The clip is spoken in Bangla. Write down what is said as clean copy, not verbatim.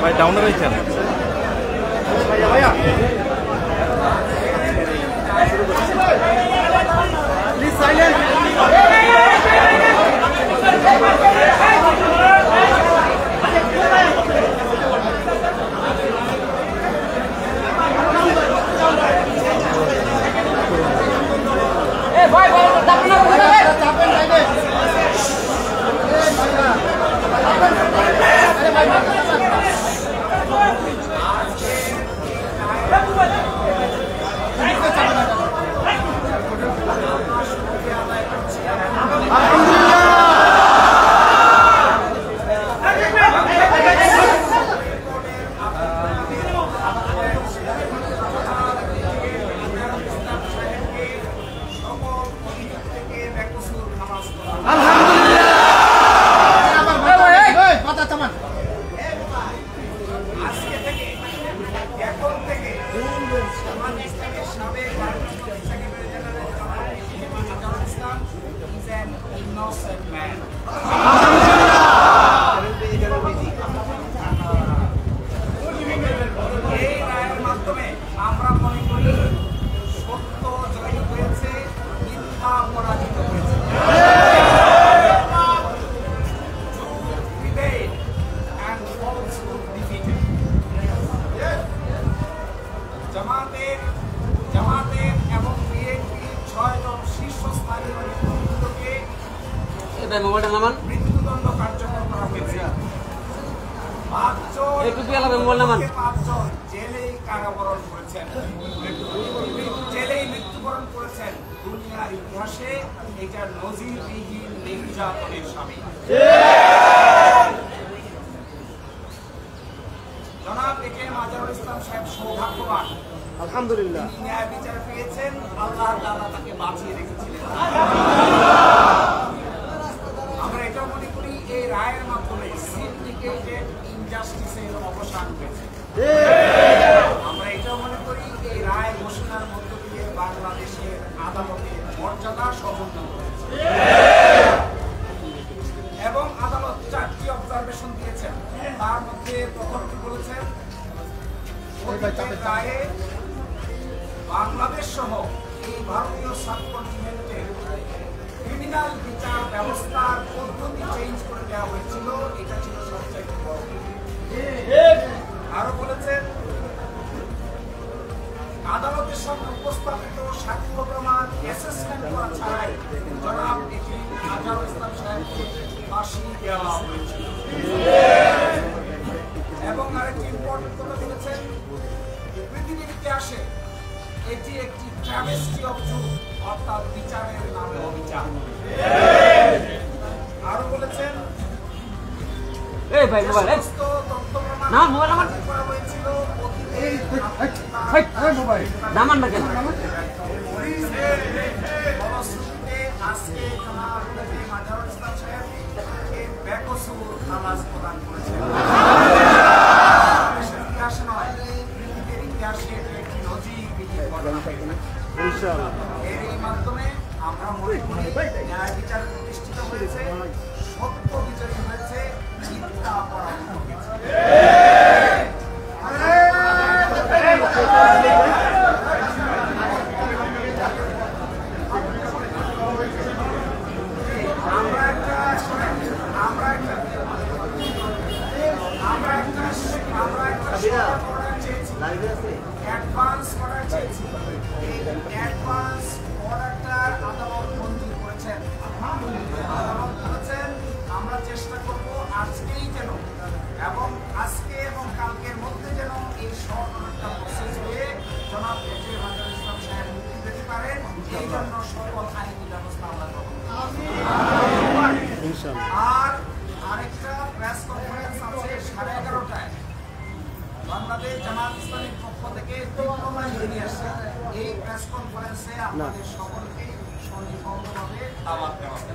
ভাই ডাউনে রয়েছেন ভাইয়া প্লিজ সাইলেন্ট ভাই ভাই চাপেন না মৃত্যুদণ্ড কার্যকর করা হয়েছে। 5 জন জেলেই কারাবরণ করেছেন, জেলেই মৃত্যুবরণ করেছেন। দুনিয়ার ইতিহাসে এটা নজিরবিহীন নির্যাতনের সামিল। জনাব একে মাজারুল ইসলাম সাহেব সৌভাগ্যবান, আলহামদুলিল্লাহ। ন্যায় বিচার পেয়েছেন, আল্লাহ তাআলা তাকে বাঁচিয়ে রেখেছিলেন। আমরা এটা মনে করি এই রায়ের মাধ্যমে সিন্ডিকেটেড ইনজাস্টিসের অবসান হয়েছে। আমরা এটা মনে করি এই রায় ঘোষণার মধ্য দিয়ে বাংলাদেশের আদালতের মর্যাদা সমুন্নত হয়েছে এবং আদালত 4টি অবজারভেশন দিয়েছেন। তার মধ্যে প্রথমটি বলেছেন রায়ে বাংলাদেশ সহ এই ভারতীয় সাবকন্টিনেন্টের ক্রিমিনাল বিচার ব্যবস্থার পদ্ধতি চেঞ্জ করে দেওয়া হয়েছিল, এটা ছিল সবচেয়ে বড়। আরো বলেছেন আদালতের সামনে উপস্থাপিত সাক্ষ্য প্রমাণ অ্যাসেসমেন্ট করা ছাড়াই জনাব এটি মাজারুল ইসলাম সাহেবকে ফাঁসি দেওয়া হয়েছিল। এবং আরেকটি ইম্পর্টেন্ট কথা বলেছেন পৃথিবীর ইতিহাসে এটি একটি ট্র্যাভেস্টি অফ ট্রুথ, অর্থাৎ বিচারের নামে অবিচার। আরো বলেছেন এর মাধ্যমে আমরা মনে করি ন্যায় বিচার প্রতিষ্ঠিত হয়েছে, সত্য বিচারিত হয়েছে, মিথ্যা পরামর্শ অ্যাডভান্স অর্ডার চেয়েছি। এই অ্যাডভান্স অর্ডারটার আদালত মঞ্জুর করেছেন। আদালত বলেছেন আমরা চেষ্টা করব আজকেই যেন এবং আজকে এবং কালকের মধ্যে যেন এই শর্ট অর্ডারটা প্রসেস হয়ে জনাব একে মাজারুল ইসলাম সাহেব মুক্তি পেতে পারেন, এই জন্য সকল আইনি ব্যবস্থা আমরা গ্রহণ করব। আর আরেকটা প্রেস কনফারেন্স আছে 11:30টায় বাংলাদেশ জামাত ইসলামীর পক্ষ থেকে ডিপ্লোমা ইঞ্জিনিয়ার এই প্রেস কনফারেন্সে আপনাদের সকলকে সনির্বন্ধভাবে দাওয়াত দেওয়া হবে।